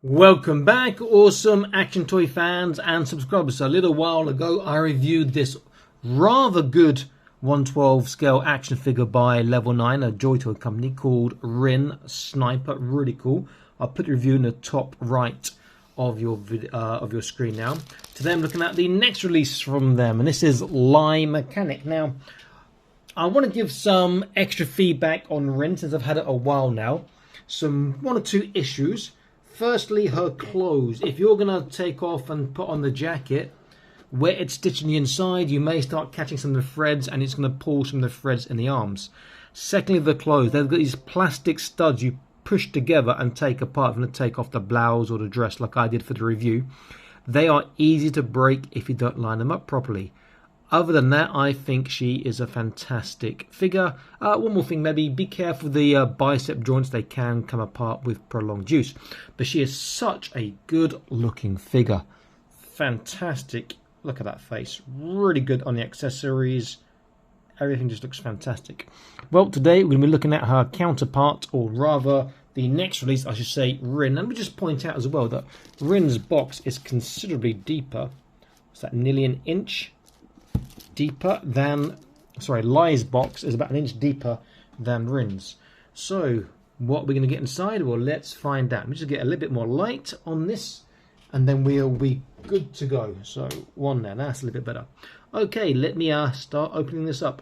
Welcome back, awesome action toy fans and subscribers. So a little while ago I reviewed this rather good 1/12 scale action figure by Level 9, a JoyToy company, called Rin Sniper. Really cool. I'll put the review in the top right of your screen now. Today I'm looking at the next release from them, and this is Lie Mechanic. Now I want to give some extra feedback on Rin since I've had it a while now. One or two issues. Firstly, her clothes. If you're going to take off and put on the jacket, where it's stitched on the inside, you may start catching some of the threads and it's going to pull some of the threads in the arms. Secondly, the clothes. They've got these plastic studs you push together and take apart. If you're going to take off the blouse or the dress like I did for the review. They are easy to break if you don't line them up properly. Other than that, I think she is a fantastic figure. One more thing, maybe be careful of the bicep joints. They can come apart with prolonged use. But she is such a good looking figure. Fantastic. Look at that face. Really good on the accessories. Everything just looks fantastic. Well, today we're going to be looking at her counterpart, or rather the next release, I should say, Rin. Let me just point out as well that Rin's box is considerably deeper. What's that, nearly an inch? Deeper than, sorry, Lie's box is about an inch deeper than Rin's. So what are we going to get inside? Well, let's find out. Let me just get a little bit more light on this and then we'll be good to go. So one there, that's a little bit better. Okay, let me start opening this up.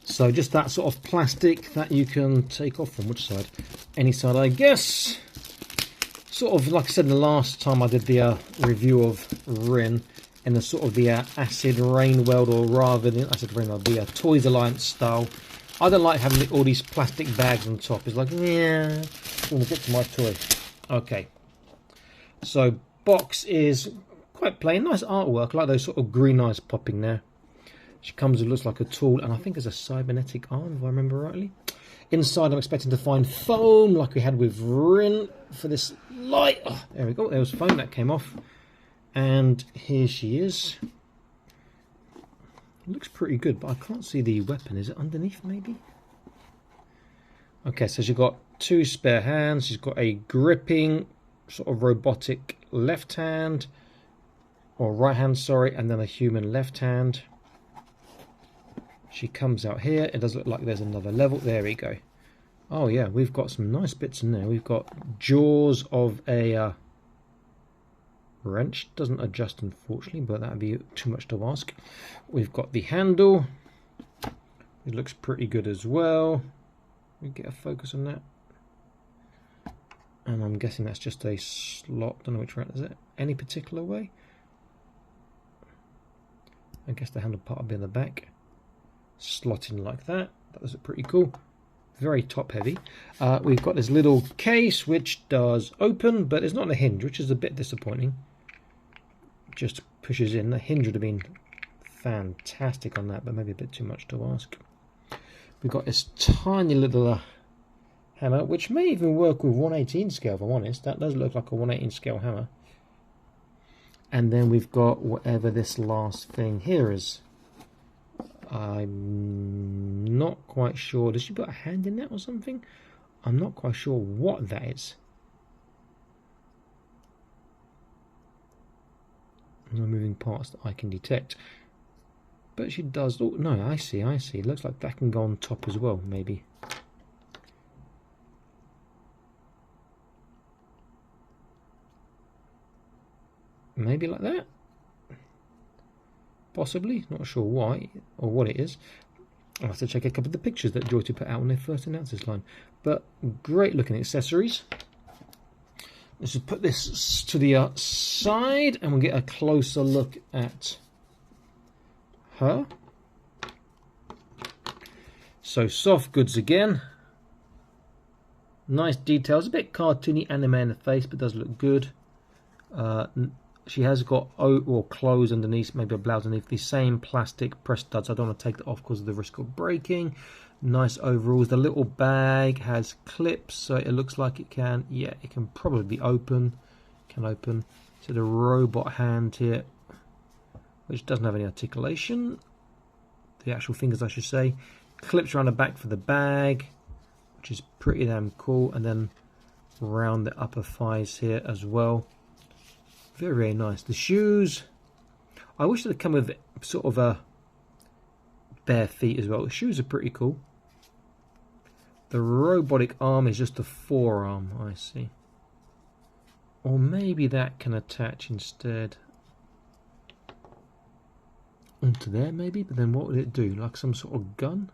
So just that sort of plastic that you can take off from which side? Any side, I guess. Sort of like I said the last time I did the review of Rin, in the sort of the acid rain world, or rather than acid rain world, the Toys Alliance style. I don't like having all these plastic bags on top. It's like, yeah, I want to get to my toy. Okay, so box is quite plain, nice artwork. I like those sort of green eyes popping there. She comes with, looks like a tool, and I think it's a cybernetic arm if I remember rightly. Inside I'm expecting to find foam like we had with Rin for this light. Oh, there we go, there was foam that came off. And here she is. Looks pretty good, but I can't see the weapon. Is it underneath, maybe? Okay, so she's got two spare hands. She's got a gripping, sort of robotic left hand. Or right hand, sorry. And then a human left hand. She comes out here. It does look like there's another level. There we go. Oh, yeah, we've got some nice bits in there. We've got jaws of a... wrench. Doesn't adjust, unfortunately, but that would be too much to ask. We've got the handle. It looks pretty good as well. We get a focus on that. And I'm guessing that's just a slot. Don't know which way is it. Any particular way? I guess the handle part will be in the back. Slot in like that. That was pretty cool. Very top heavy. We've got this little case which does open, but it's not a hinge, which is a bit disappointing. Just pushes in. The hinge would have been fantastic on that, but maybe a bit too much to ask. We've got this tiny little hammer, which may even work with 1/18 scale, if I'm honest. That does look like a 1/18 scale hammer. And then we've got whatever this last thing here is. I'm not quite sure. Does she put a hand in that or something? I'm not quite sure what that is. No moving parts that I can detect. But she does... Oh, no, I see. It looks like that can go on top as well, maybe. Maybe like that? Possibly. Not sure why or what it is. I'll have to check a couple of the pictures that JoyToy put out when they first announced this line. But great looking accessories. Let's just put this to the side and we'll get a closer look at her. So soft goods again. Nice details. A bit cartoony anime in the face, but does look good. She has got clothes underneath, maybe a blouse underneath, the same plastic press studs. I don't want to take that off because of the risk of breaking. Nice overalls. The little bag has clips, so it looks like it can. Yeah, it can probably be open. Can open. So the robot hand here, which doesn't have any articulation. The actual fingers, I should say. Clips around the back for the bag, which is pretty damn cool. And then around the upper thighs here as well. Very, very nice. The shoes, I wish they'd come with sort of a bare feet as well. The shoes are pretty cool. The robotic arm is just a forearm, I see. Or maybe that can attach instead onto there maybe, but then what would it do? Like some sort of gun?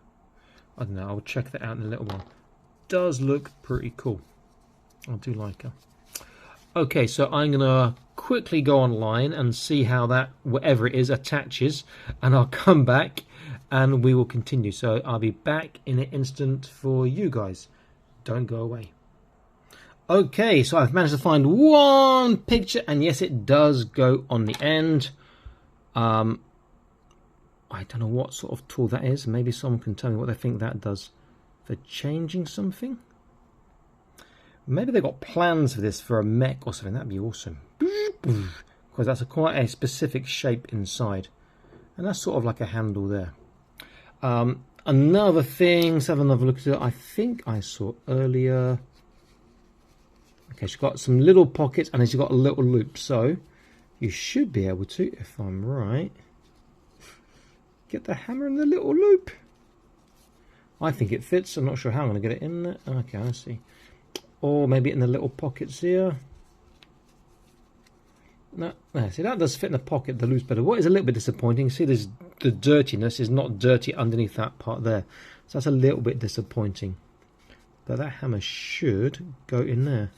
I don't know, I'll check that out in a little while. Does look pretty cool. I do like her. Okay, so I'm gonna quickly go online and see how that, whatever it is, attaches, and I'll come back and we will continue. So I'll be back in an instant for you guys. Don't go away. Okay, so I've managed to find one picture, and yes, it does go on the end. I don't know what sort of tool that is. Maybe someone can tell me what they think that does for changing something. Maybe they've got plans for this for a mech or something. That'd be awesome. Because that's quite a specific shape inside. And that's sort of like a handle there. Another thing, let's have another look at it. I think I saw earlier. Okay, she's got some little pockets and she's got a little loop. So you should be able to, if I'm right, get the hammer in the little loop. I think it fits. I'm not sure how I'm going to get it in there. Okay, I see. Or maybe in the little pockets here. No, see, that does fit in the pocket, the loop's better. What is a little bit disappointing, see, there's the dirtiness is not dirty underneath that part there. So that's a little bit disappointing. But that hammer should go in there.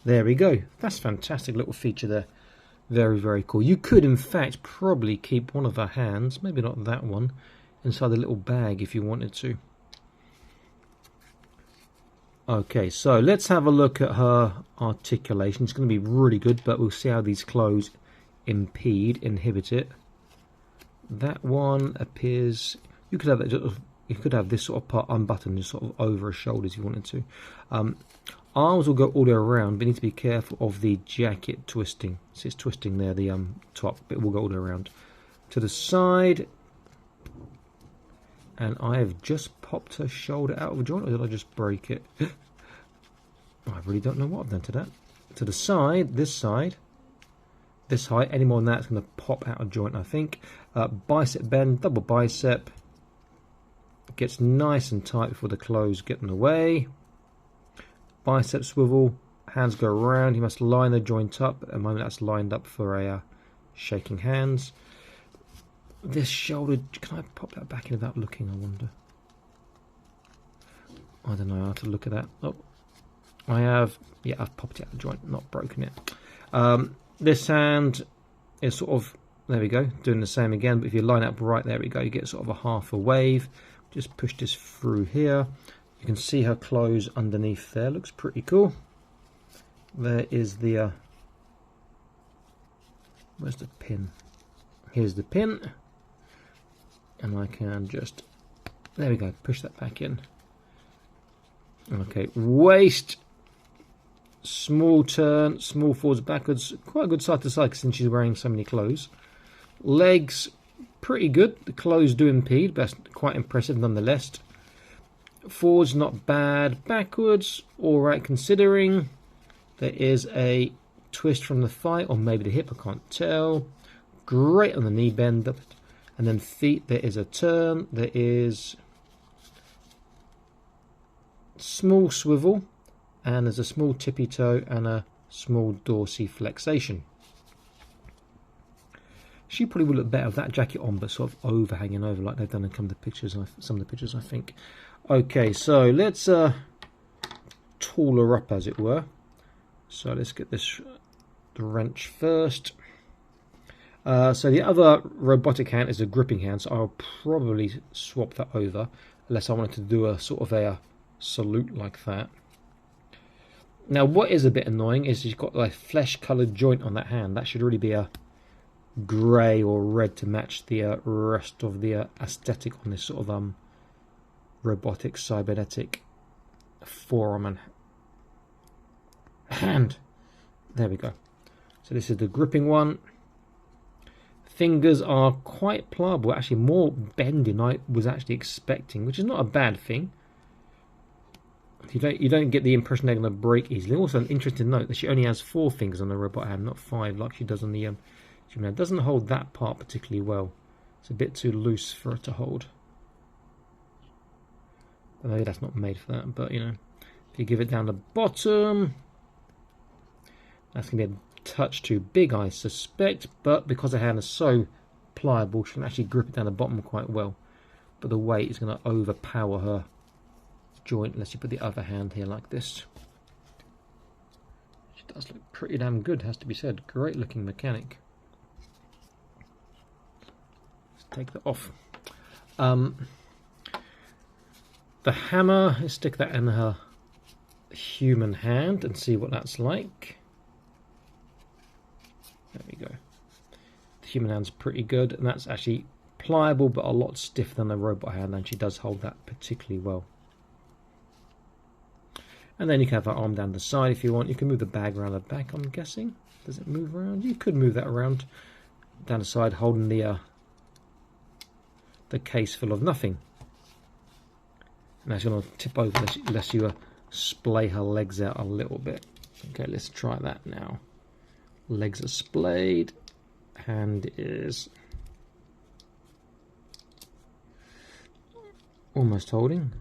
There we go. That's a fantastic little feature there. Very, very cool. You could, in fact, probably keep one of her hands, maybe not that one, inside the little bag if you wanted to. Okay, so let's have a look at her articulation. It's going to be really good, but we'll see how these clothes inhibit it. That one appears. You could have that. You could have this sort of part unbuttoned, just sort of over her shoulders if you wanted to. Arms will go all the way around, but you need to be careful of the jacket twisting. See, it's twisting there, the top, but it will go all the way around to the side. And I have just popped her shoulder out of joint, or did I just break it? I really don't know what I've done to that. To the side, this height, any more than that, it's going to pop out of joint, I think. Bicep bend, double bicep. It gets nice and tight before the clothes get in the way. Bicep swivel, hands go around. You must line the joint up. At the moment, that's lined up for a shaking hands. This shoulder, can I pop that back in without looking, I wonder? I don't know how to look at that. Oh, I have, yeah, I've popped it out of the joint, not broken it. This hand is sort of, there we go, doing the same again, but if you line up right, there we go, you get sort of a half a wave. Just push this through here. You can see her clothes underneath there, looks pretty cool. There is the, where's the pin? Here's the pin. And I can just, there we go, push that back in. Okay, waist, small turn, small forwards, backwards, quite a good side to side since she's wearing so many clothes. Legs, pretty good. The clothes do impede, but that's quite impressive nonetheless. Forwards, not bad. Backwards, alright considering. There is a twist from the thigh, or maybe the hip, I can't tell. Great on the knee bend. And then feet, there is a turn, there is small swivel, and there's a small tippy toe and a small dorsiflexation. She probably would look better with that jacket on, but sort of overhanging over like they've done in some of the pictures, I think. Okay, so let's tool her up, as it were. So let's get this, the wrench first. So the other robotic hand is a gripping hand, so I'll probably swap that over, unless I wanted to do a sort of a salute like that. Now what is a bit annoying is she's got a flesh coloured joint on that hand. That should really be a grey or red to match the rest of the aesthetic on this sort of robotic cybernetic forearm and hand. There we go. So this is the gripping one. Fingers are quite pliable, actually more bendy than I was actually expecting, which is not a bad thing. You don't get the impression they're going to break easily. Also, an interesting note that she only has 4 fingers on the robot hand, not 5 like she does on the human hand. Doesn't hold that part particularly well. It's a bit too loose for it to hold. But maybe that's not made for that. But you know, if you give it down the bottom, that's going to be a touch too big, I suspect. But because the hand is so pliable, she can actually grip it down the bottom quite well. But the weight is going to overpower her joint unless you put the other hand here like this. She does look pretty damn good, has to be said. Great looking mechanic. Let's take that off. The hammer, let's stick that in her human hand and see what that's like. There we go. The human hand's pretty good, and that's actually pliable but a lot stiffer than the robot hand, and she does hold that particularly well. And then you can have her arm down the side if you want. You can move the bag around the back, I'm guessing. Does it move around? You could move that around down the side, holding the case full of nothing. And that's going to tip over unless you splay her legs out a little bit. Okay, let's try that now. Legs are splayed. Hand is almost holding.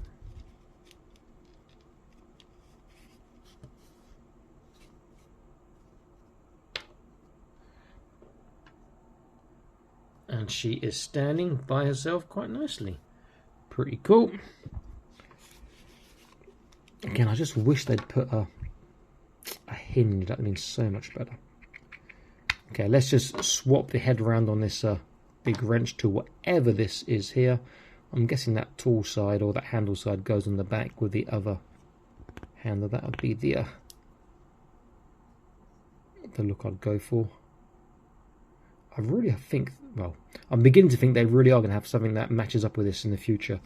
And she is standing by herself quite nicely. Pretty cool. Again, I just wish they'd put a hinge. That would mean so much better. Okay, let's just swap the head around on this big wrench to whatever this is here. I'm guessing that tool side or that handle side goes on the back with the other handle. That would be the look I'd go for. I really think, well, I'm beginning to think they really are going to have something that matches up with this in the future.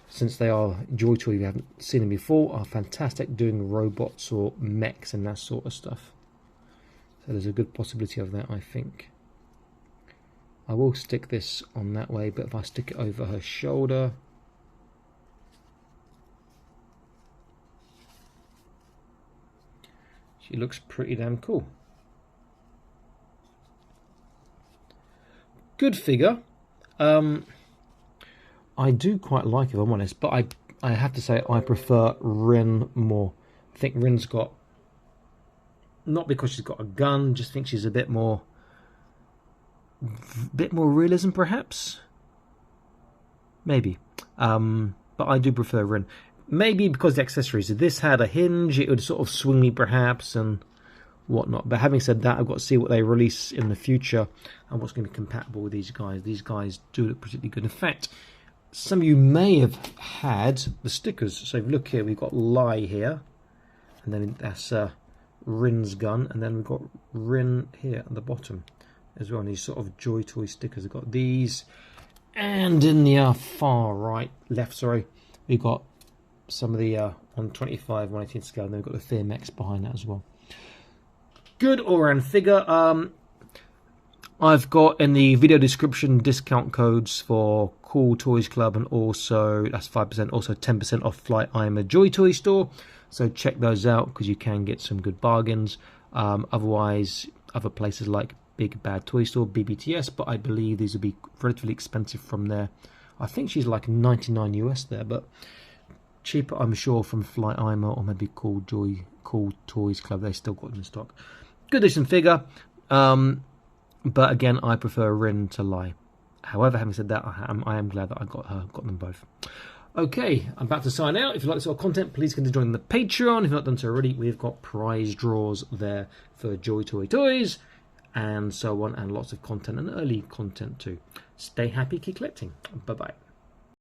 Since they are, JoyToy, you haven't seen them before, are fantastic doing robots or mechs and that sort of stuff. So there's a good possibility of that, I think. I will stick this on that way, but if I stick it over her shoulder, she looks pretty damn cool. Good figure. I do quite like it, if I'm honest, but I have to say I prefer Rin more. I think Rin's got, not because she's got a gun, just think she's a bit more realism perhaps. Maybe. But I do prefer Rin. Maybe because the accessories. If this had a hinge, it would sort of swing me perhaps and whatnot. But having said that, I've got to see what they release in the future and what's going to be compatible with these guys. These guys do look particularly good. In fact, some of you may have had the stickers. So if you look here, we've got Lie here, and then that's Rin's gun, and then we've got Rin here at the bottom as well. And these sort of JoyToy stickers. We've got these, and in the far right, left, sorry, we've got some of the 125, 118 scale, and then we've got the Thermex behind that as well. Good all-round figure. I've got in the video description discount codes for Cool Toys Club, and also that's 5%, also 10% off Flight I'm a JoyToy store. So check those out because you can get some good bargains. Otherwise, other places like Big Bad Toy Store, BBTS, but I believe these will be relatively expensive from there. I think she's like 99 US there, but cheaper, I'm sure, from Flight I'm or maybe Cool Toys Club. They still got them in stock. Good decent figure. But again, I prefer Rin to Lie. However, having said that, I am glad that I got them both. Okay, I'm about to sign out. If you like this sort of content, please consider joining the Patreon. If you've not done so already, we've got prize draws there for JoyToy Toys and so on, and lots of content and early content too. Stay happy, keep collecting. Bye-bye.